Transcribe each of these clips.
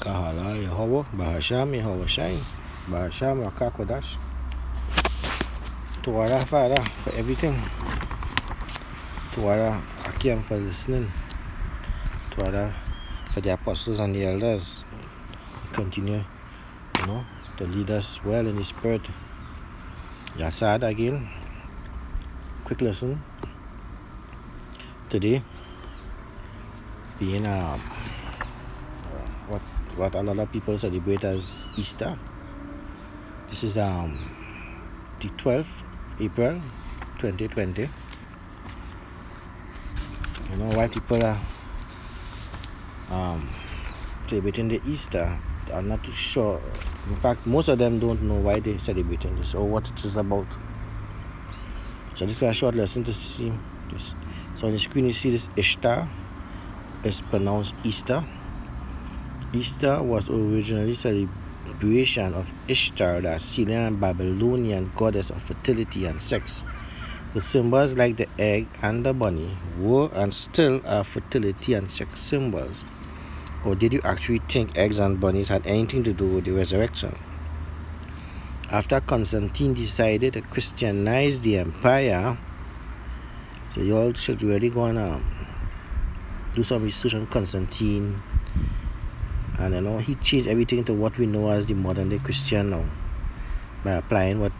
Kahala Yahweh, Bahasham Yahweh Shai, Bahasham Rakakwadash. To Allah, Father, for everything. To Allah, Akim, for listening. To Allah, for the apostles and the elders. Continue, to lead us well in the spirit. Yasad again. Quick lesson. Today, being what a lot of people celebrate as Easter. This is the 12th April 2020. Why people are celebrating the Easter, I'm not too sure. In fact, most of them don't know why they're celebrating this or what it is about. So this is a short lesson to see this. So on the screen you see this Ishtar. It's pronounced Easter. Easter was originally celebration of Ishtar, the Assyrian and Babylonian goddess of fertility and sex. The symbols like the egg and the bunny were and still are fertility and sex symbols. Or did you actually think eggs and bunnies had anything to do with the resurrection? After Constantine decided to Christianize the empire, so you all should really go and do some research on Constantine. And he changed everything to what we know as the modern day Christian now by applying what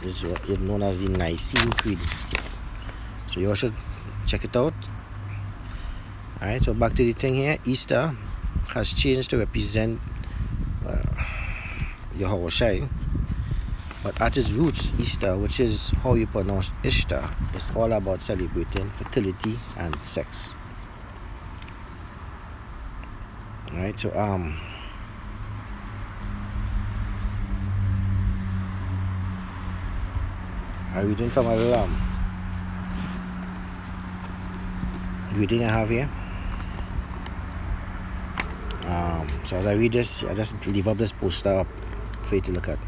is known as the Nicene Creed. So you all should check it out. Alright, so back to the thing here. Easter has changed to represent Yahweh Shai, but at its roots, Easter, which is how you pronounce Ishtar, is all about celebrating fertility and sex. Alright, so are we doing from a little reading I have here? So as I read this, I just leave up this poster up for you to look at.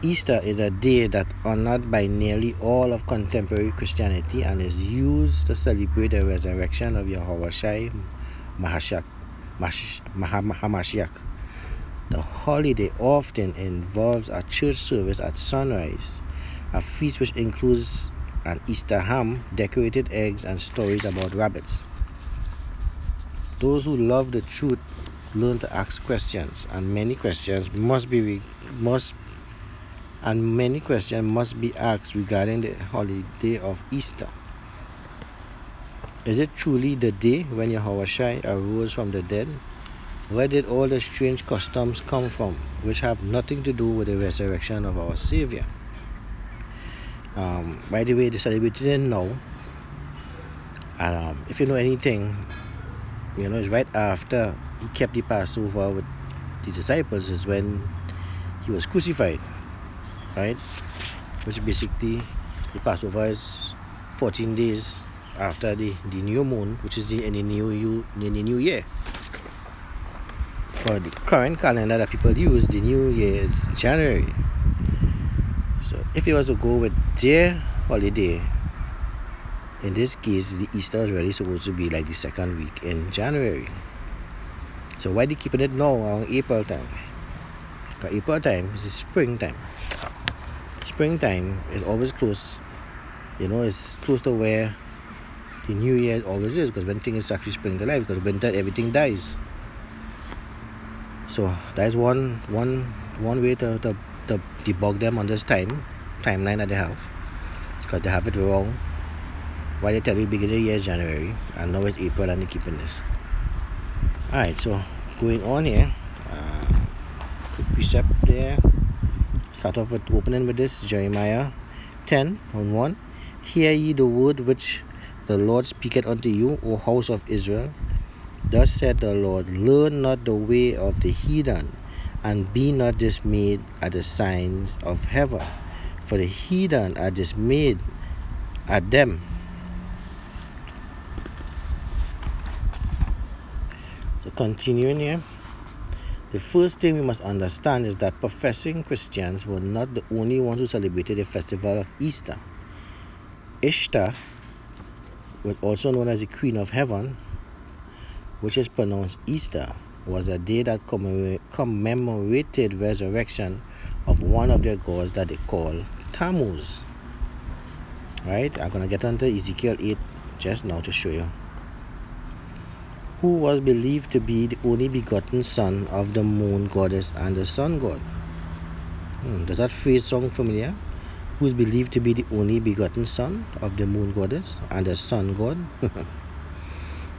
Easter is a day that honored by nearly all of contemporary Christianity and is used to celebrate the resurrection of Yahweh Shai Hamashiach. The holiday often involves a church service at sunrise, a feast which includes an Easter ham, decorated eggs, and stories about rabbits. Those who love the truth learn to ask questions, and many questions must be asked regarding the holiday of Easter. Is it truly the day when Yahweh Shai arose from the dead? Where did all the strange customs come from, which have nothing to do with the resurrection of our Savior? By the way, they celebrated it now. And if you know anything, it's right after he kept the Passover with the disciples is when he was crucified, right? Which basically, the Passover is 14 days after the new moon, which is in the new year. For the current calendar that people use, the new year is January. So if you was to go with their holiday, in this case, the Easter is really supposed to be like the second week in January. So why they keeping it now around April time? Because April time is the springtime. Springtime is always close. It's close to where the new year always is, because when things actually spring to life, because winter everything dies. So that is one way to debug them on this timeline that they have, because they have it wrong. Why they tell you beginning of the year is January and now it's April and they're keeping this. Alright, so going on here, quick precept there. Start off with opening with this, Jeremiah 10:1. Hear ye the word which the Lord speaketh unto you, O house of Israel. Thus said the Lord, learn not the way of the heathen, and be not dismayed at the signs of heaven, for the heathen are dismayed at them. So continuing here, the first thing we must understand is that professing Christians were not the only ones who celebrated the festival of Easter. Ishtar was also known as the Queen of Heaven, which is pronounced Easter, was a day that commemorated resurrection of one of their gods that they call Tammuz. Right? I'm going to get onto Ezekiel 8 just now to show you. Who was believed to be the only begotten son of the moon goddess and the sun god. Does that phrase sound familiar? Who is believed to be the only begotten son of the moon goddess and the sun god?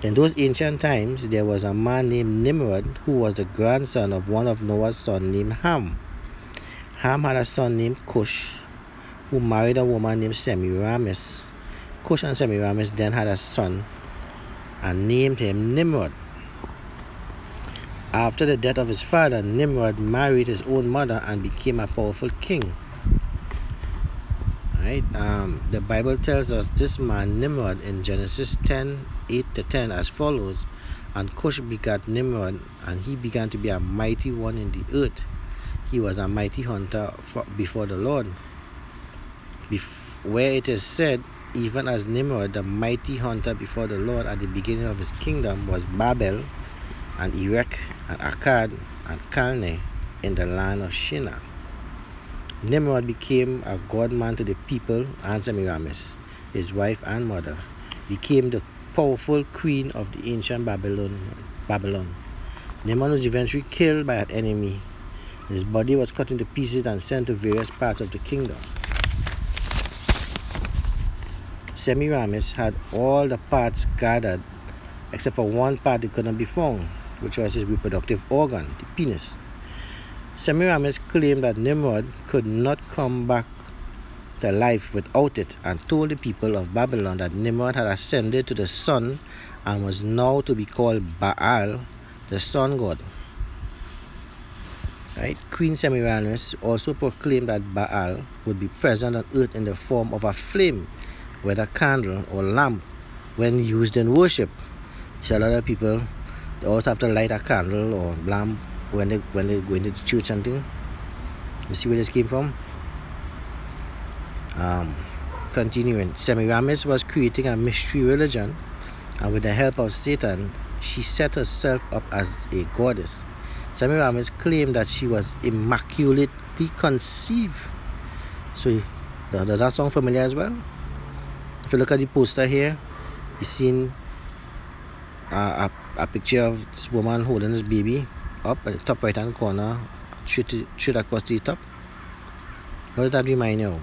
In those ancient times, there was a man named Nimrod who was the grandson of one of Noah's sons named Ham. Ham had a son named Cush, who married a woman named Semiramis. Cush and Semiramis then had a son and named him Nimrod. After the death of his father, Nimrod married his own mother and became a powerful king. Right? The Bible tells us this man Nimrod in Genesis 10:8-10 as follows. And Cush begat Nimrod, and he began to be a mighty one in the earth. He was a mighty hunter before the Lord. Where it is said, even as Nimrod, the mighty hunter before the Lord at the beginning of his kingdom, was Babel and Erech and Akkad and Calneh in the land of Shinar. Nimrod became a godman to the people, and Semiramis, his wife and mother, became the powerful queen of the ancient Babylon. Nimrod was eventually killed by an enemy. His body was cut into pieces and sent to various parts of the kingdom. Semiramis had all the parts gathered except for one part that could not be found, which was his reproductive organ, the penis. Semiramis claimed that Nimrod could not come back to life without it, and told the people of Babylon that Nimrod had ascended to the sun and was now to be called Baal, the sun god. Right? Queen Semiramis also proclaimed that Baal would be present on earth in the form of a flame, whether candle or lamp, when used in worship. So a lot of people, they also have to light a candle or lamp when they go into the church and thing. You see where this came from? Continuing, Semiramis was creating a mystery religion, and with the help of Satan, she set herself up as a goddess. Semiramis claimed that she was immaculately conceived. So, does that sound familiar as well? If you look at the poster here, you see a picture of this woman holding this baby up at the top right hand corner, straight across the top. What does that remind you?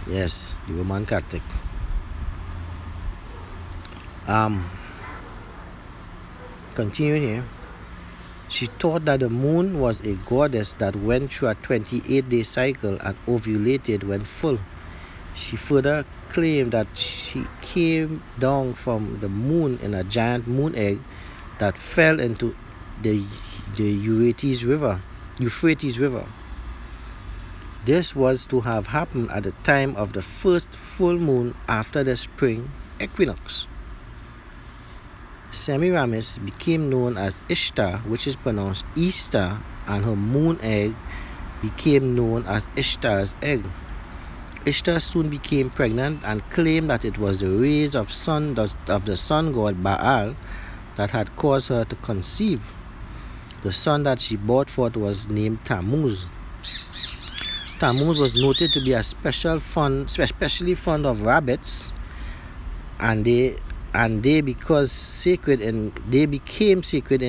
Yes, the Roman Catholic. Continuing here, she thought that the moon was a goddess that went through a 28-day cycle and ovulated when full. She further claimed that she came down from the moon in a giant moon egg that fell into the Euphrates River. This was to have happened at the time of the first full moon after the spring equinox. Semiramis became known as Ishtar, which is pronounced Easter, and her moon egg became known as Ishtar's egg. Ishtar soon became pregnant and claimed that it was the rays of the sun god Baal that had caused her to conceive. The son that she brought forth was named Tammuz. Tammuz was noted to be especially fond of rabbits, and they became sacred in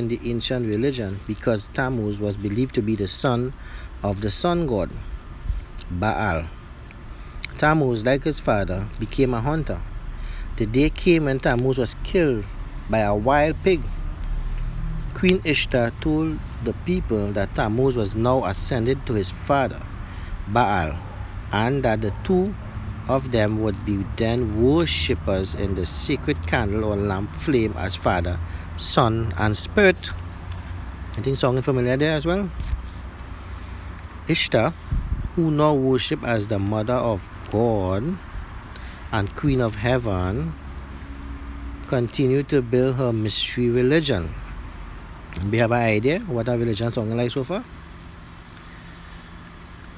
the ancient religion because Tammuz was believed to be the son of the sun god Baal. Tammuz, like his father, became a hunter. The day came when Tammuz was killed by a wild pig. Queen Ishtar told the people that Tammuz was now ascended to his father, Baal, and that the two of them would be then worshippers in the sacred candle or lamp flame as Father, Son, and Spirit. Anything sounding familiar there as well? Ishtar, who now worshipped as the mother of God and Queen of Heaven, continued to build her mystery religion. We have an idea what our religion sounding like so far?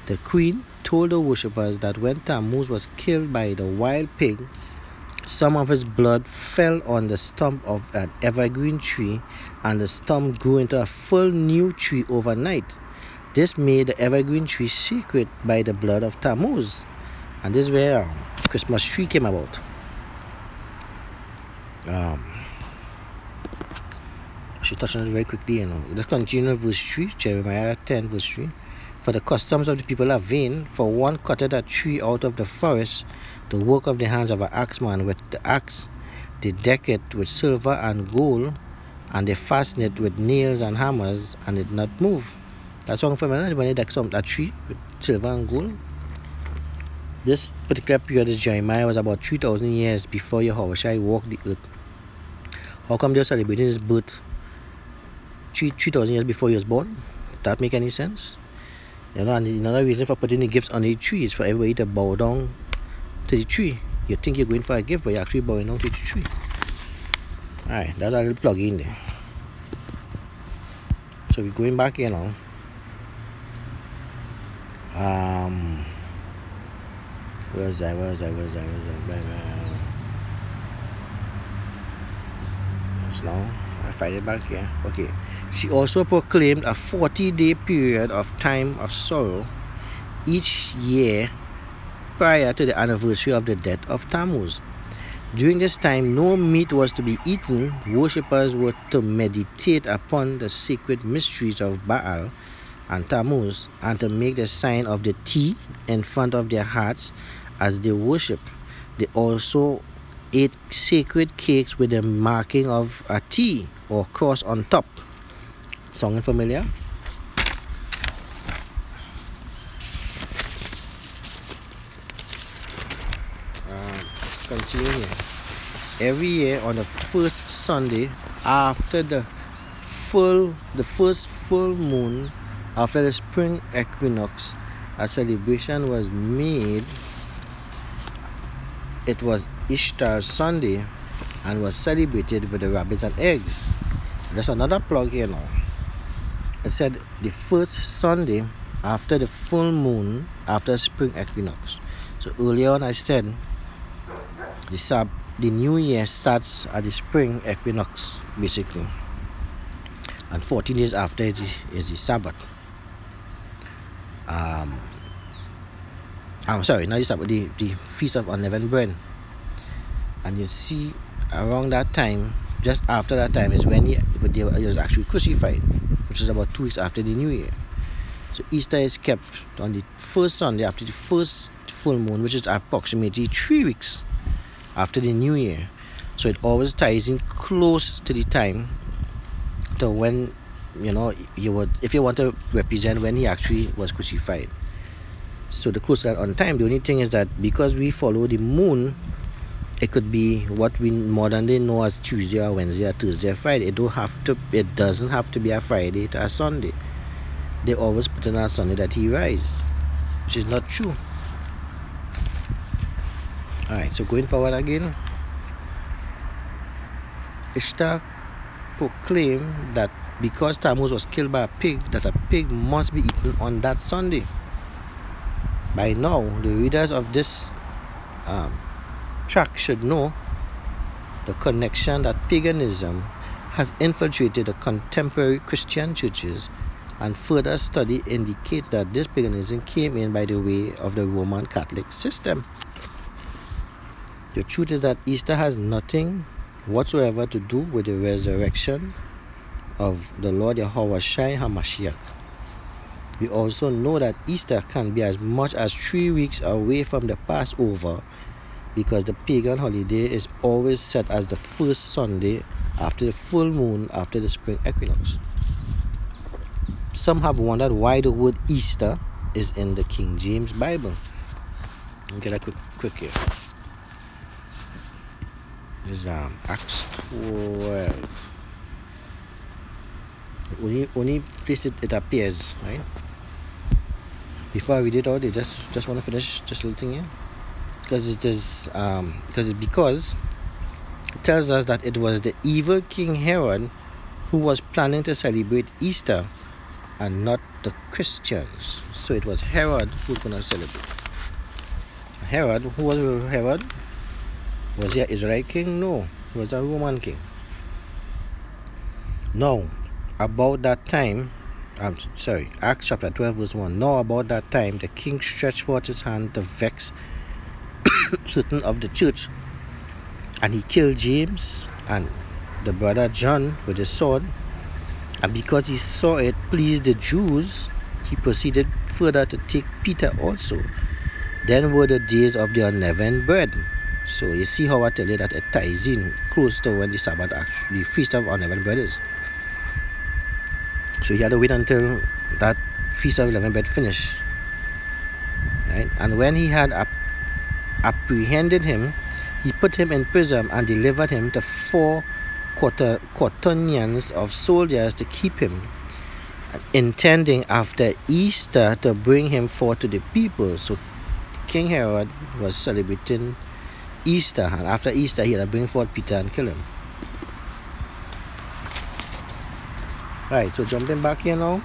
The queen told the worshippers that when Tammuz was killed by the wild pig, Some of his blood fell on the stump of an evergreen tree, and the stump grew into a full new tree overnight. This made the evergreen tree sacred by the blood of Tammuz. And this is where Christmas tree came about. She touched on it very quickly, Let's continue in verse 3, Jeremiah 10, verse 3. For the customs of the people are vain, for one cutteth a tree out of the forest, the work of the hands of an axeman. With the axe they deck it with silver and gold, and they fasten it with nails and hammers, and it not move. That's wrong for me, when they deck a tree with silver and gold. This particular period of Jeremiah was about 3,000 years before Yahushua walked the earth. How come they're celebrating his birth 3,000 years before he was born? That make any sense? And another reason for putting the gifts on the tree is for everybody to bow down to the tree. You think you're going for a gift, but you're actually bowing down to the tree. Alright, that's a little plug in there. So we're going back here now. Where's that? Yes, now I find it back here. Okay. She also proclaimed a 40-day period of time of sorrow each year prior to the anniversary of the death of Tammuz. During this time, no meat was to be eaten. Worshippers were to meditate upon the sacred mysteries of Baal and Tammuz, and to make the sign of the T in front of their hearts as they worship. They also ate sacred cakes with the marking of a T or cross on top. Sounding familiar? Continue here. Every year on the first Sunday after the first full moon after the spring equinox, a celebration was made. It was Ishtar Sunday and was celebrated with the rabbits and eggs. There's another plug here now. It said the first Sunday after the full moon after spring equinox. So earlier on I said the new year starts at the spring equinox basically, and 14 days after is the Sabbath. I'm sorry, not the Sabbath, the Feast of Unleavened Bread. And you see around that time, just after that time, is when he was actually crucified, which is about 2 weeks after the New Year. So Easter is kept on the first Sunday after the first full moon, which is approximately 3 weeks after the New Year. So it always ties in close to the time to when, if you want to represent when he actually was crucified. So the closer on time, the only thing is that because we follow the moon, it could be what we modern day know as Tuesday or Wednesday or Thursday or Friday. It doesn't have to be a Friday to a Sunday. They always put in a Sunday that he rise, which is not true. Alright, so going forward again, Ishtar proclaimed that because Tammuz was killed by a pig, that a pig must be eaten on that Sunday. By now, the readers of this track should know the connection that paganism has infiltrated the contemporary Christian churches, and further study indicates that this paganism came in by the way of the Roman Catholic system. The truth is that Easter has nothing whatsoever to do with the resurrection of the Lord Yahushua HaMashiach. We also know that Easter can be as much as 3 weeks away from the Passover, because the pagan holiday is always set as the first Sunday after the full moon after the spring equinox. Some have wondered why the word Easter is in the King James Bible. Let me get a quick here. This is Acts 12. Only place it appears, right? Before I read it out, I just want to finish this little thing here, because it tells us that it was the evil King Herod who was planning to celebrate Easter and not the Christians. So it was Herod who was going to celebrate. Herod, who was Herod? Was he an Israelite king? No, he was a Roman king. Now, about that time, Acts chapter 12 verse 1. Now about that time, the king stretched forth his hand to vex certain of the church, and he killed James and the brother John with a sword. And because he saw it pleased the Jews, he proceeded further to take Peter also. Then were the days of the unleavened bread. So you see how I tell you that it ties in close to when the Sabbath, actually feast of unleavened bread is. So he had to wait until that feast of unleavened bread finished. Right? And when he had apprehended him, he put him in prison and delivered him to 4 quaternions of soldiers to keep him, intending after Easter to bring him forth to the people. So King Herod was celebrating Easter, and after Easter he had to bring forth Peter and kill him. Right, so jumping back here now.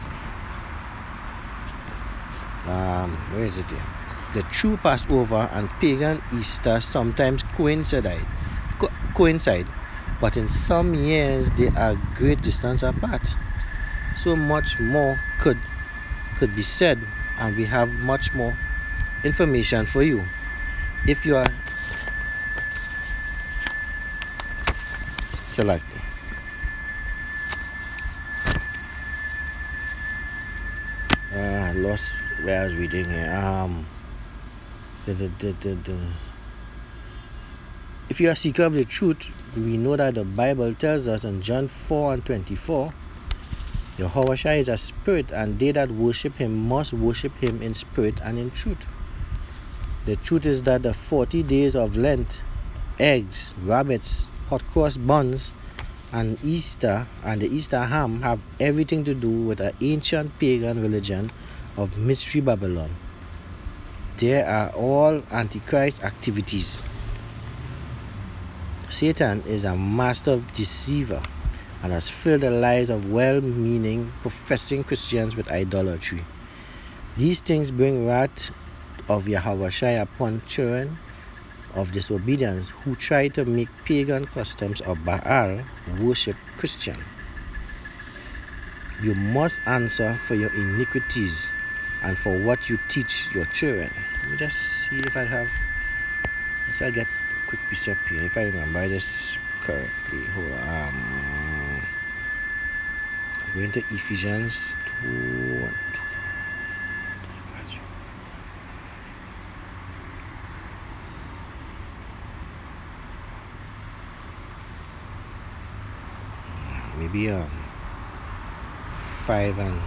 Where is it here? The true Passover and pagan Easter sometimes coincide, but in some years they are great distance apart. So much more could be said, and we have much more information for you. If you are select lost where I was reading here. If you are seeker of the truth, we know that the Bible tells us in John 4 and 24, Yahushua is a spirit, and they that worship him must worship him in spirit and in truth. The truth is that the 40 days of Lent, eggs, rabbits, hot cross buns, and Easter and the Easter ham have everything to do with an ancient pagan religion of Mystery Babylon. They are all Antichrist activities. Satan is a master deceiver and has filled the lives of well-meaning, professing Christians with idolatry. These things bring wrath of Yahushua upon children of disobedience who try to make pagan customs of Baal worship Christian. You must answer for your iniquities and for what you teach your children. Let me just see if I have. Let's get a quick piece up here. If I remember this correctly, hold on. I'm going to Ephesians 2 and 2. Maybe 5 and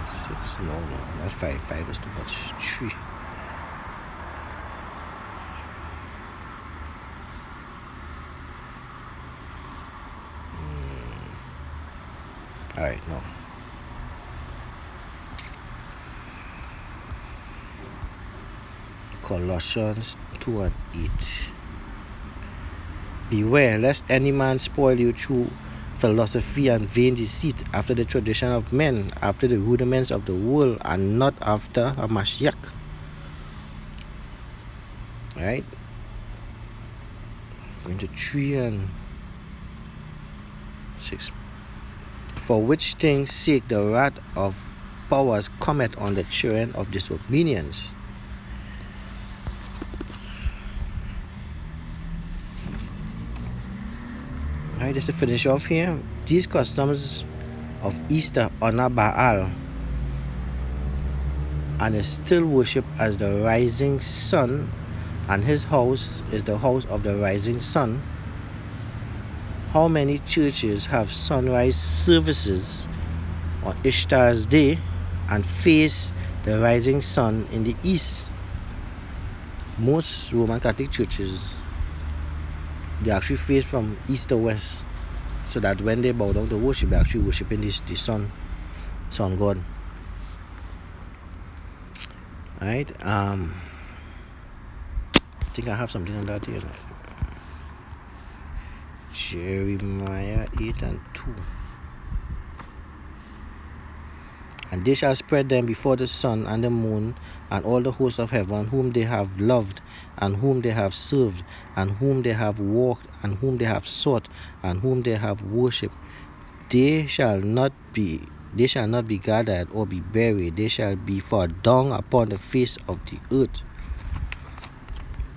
6. No, not 5. 5 is too much. 3. Alright, no. Colossians 2 and 8. Beware lest any man spoil you through philosophy and vain deceit, after the tradition of men, after the rudiments of the world, and not after a Mashiach. Right? Going to 3 and 6. For which things sake the wrath of powers cometh on the children of disobedience. Alright, just to finish off here, these customs of Easter honor Baal and is still worshipped as the rising sun, and his house is the house of the rising sun. How many churches have sunrise services on Ishtar's day and face the rising sun in the east? Most Roman Catholic churches, they actually face from east to west, so that when they bow down to worship, they're actually worshiping the sun god. Alright, I think I have something on that here. Jeremiah 8 and 2. And they shall spread them before the sun and the moon and all the hosts of heaven, whom they have loved, and whom they have served, and whom they have walked, and whom they have sought, and whom they have worshipped. They shall not be gathered or be buried. They shall be for dung upon the face of the earth.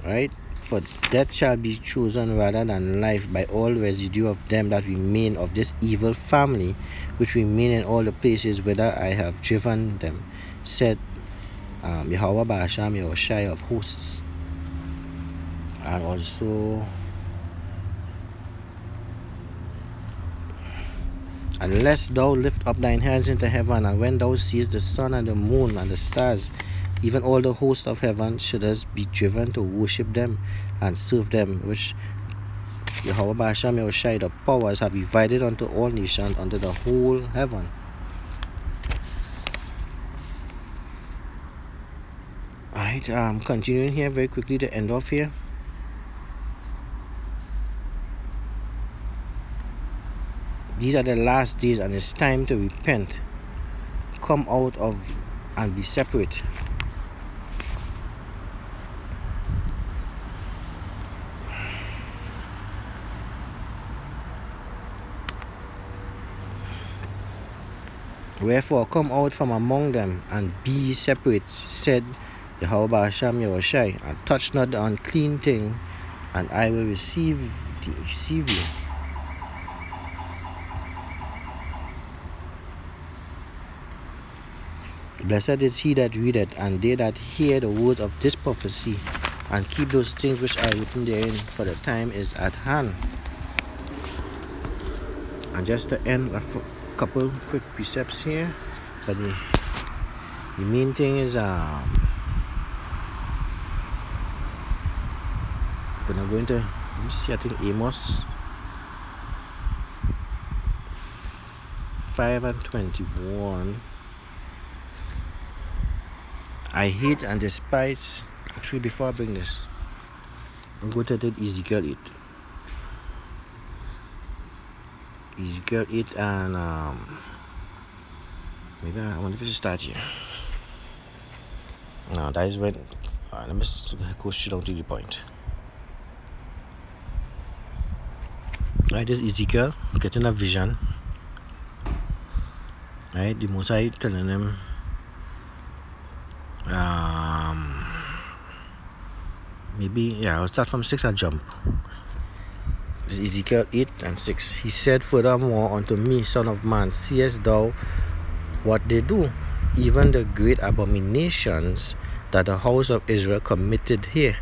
Right? For death shall be chosen rather than life by all residue of them that remain of this evil family, which remain in all the places whither I have driven them, said Yahweh Ba'asham Yahushai of hosts. And also, unless thou lift up thine hands into heaven, and when thou seest the sun and the moon and the stars, even all the host of heaven, shouldst be driven to worship them and serve them, which Yahweh Ba'asham Yahushai, the powers, have divided unto all nations under the whole heaven. Alright, continuing here very quickly to end off here. These are the last days, and it's time to repent, come out of and be separate. Wherefore come out from among them and be ye separate, said Yahweh Ba'asham Yahushai, and touch not the unclean thing, and I will receive you. Blessed is he that readeth, and they that hear the words of this prophecy, and keep those things which are written therein, for the time is at hand. And just to end, a couple quick precepts here. But the main thing is gonna go into, let me see, I think Amos 5:21. I hate and despise. Actually, before I bring this, I'm going to take Ezekiel 8. Ezekiel 8, and maybe I wonder if we should start here. No, that is when. Let me go straight down to the point. Right, this Ezekiel getting a vision. Right, the Most High telling him, I'll start from 6 and jump. This is Ezekiel 8 and 6. He said furthermore unto me, Son of man, seest thou what they do, even the great abominations that the house of Israel committed here,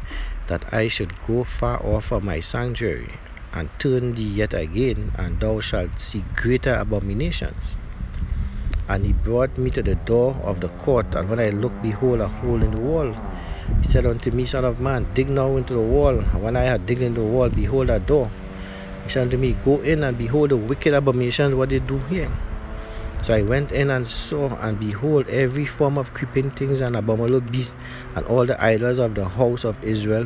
that I should go far off from my sanctuary, and turn thee yet again, and thou shalt see greater abominations. And he brought me to the door of the court, and when I looked, behold, a hole in the wall. He said unto me, Son of man, dig now into the wall. And when I had digged into the wall, behold, a door. He said unto me, Go in and behold the wicked abominations, what they do here. So I went in and saw, and behold, every form of creeping things and abominable beasts, and all the idols of the house of Israel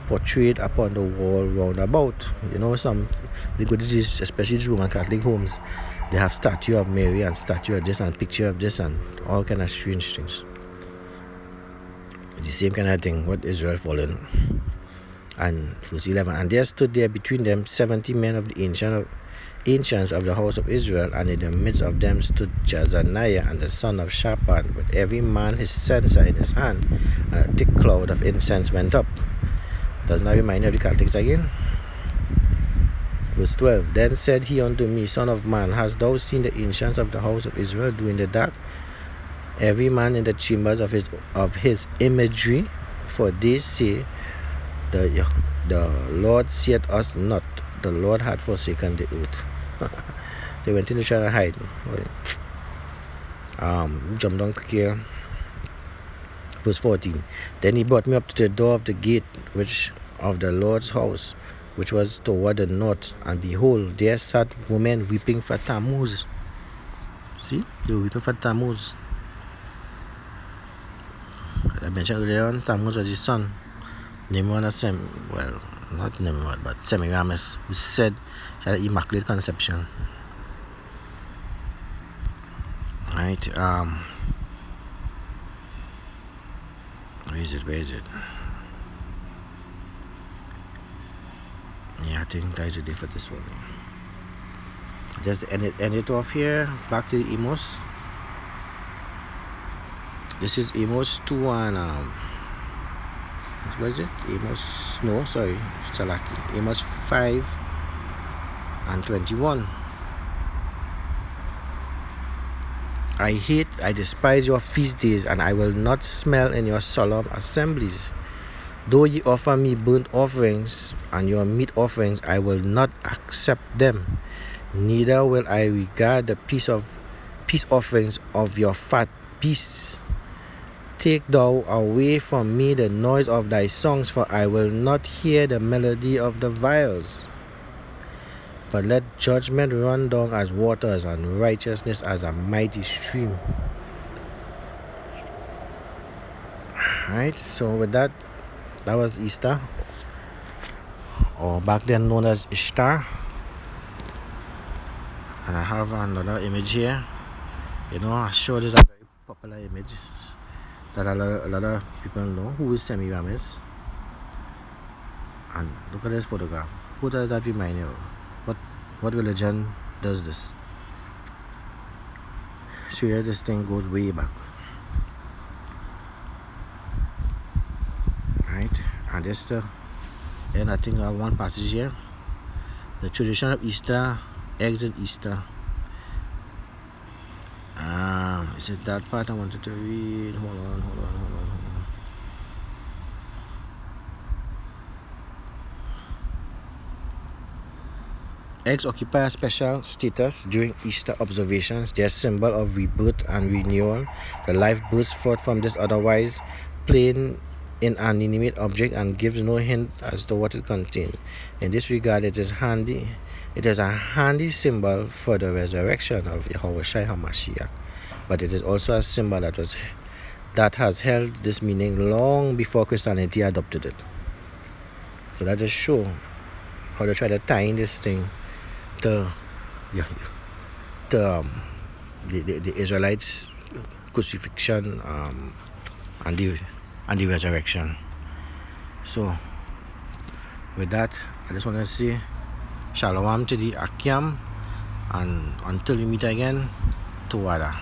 portrayed upon the wall round about. You know, some, they go to this, especially these Roman Catholic homes, they have statue of Mary and statue of this and picture of this and all kind of strange things. It's the same kind of thing what Israel fallen. And verse 11, and there stood there between them 70 men of the ancients of the house of Israel, and in the midst of them stood Jazaniah and the son of Shaphan, with every man his censer in his hand, and a thick cloud of incense went up. Doesn't that remind you of the Catholics again? Verse 12, then said he unto me, Son of man, hast thou seen the ancients of the house of Israel do in the dark, every man in the chambers of his imagery? For they say, the Lord saith us not, the Lord had forsaken the earth. They went in to try to hide. Jump down quick here. Verse 14, then he brought me up to the door of the gate which of the Lord's house, which was toward the north, and behold, there sat women weeping for Tammuz. See, they were weeping for Tammuz. I mentioned earlier on, Tammuz was his son. Nimrod, not Nimrod, but Semiramis, who said she had an immaculate conception. Right? Right. Where is it? Yeah, I think that is a day for this one. Just end it off here. Back to the Emos. This is Emos 2 and what was it? Emos, no, sorry, Salaki. Emos 5 and 21. I despise your feast days, and I will not smell in your solemn assemblies. Though ye offer me burnt offerings and your meat offerings, I will not accept them. Neither will I regard the peace offerings of your fat beasts. Take thou away from me the noise of thy songs, for I will not hear the melody of the viols. But let judgment run down as waters, and righteousness as a mighty stream. Right, so with that was Ishtar, or back then known as Ishtar. And I have another image here. I'm sure this is a very popular image that a lot of people know. Who is Semiramis? And look at this photograph. Who does that remind you of? What religion does this? So yeah, this thing goes way back. Right? And this and I think I have one passage here. The tradition of Easter, eggs and Easter. Is it that part I wanted to read? Hold on. Eggs occupy a special status during Easter observations. They are a symbol of rebirth and renewal. The life bursts forth from this otherwise plain, inanimate object and gives no hint as to what it contains. In this regard, it is a handy symbol for the resurrection of Yahushua HaMashiach. But it is also a symbol that has held this meaning long before Christianity adopted it. So that just shows how they try to tie in this thing to the Israelites' crucifixion and the resurrection. So with that, I just want to say Shalom to the Akyam, and until we meet again, Tuwada.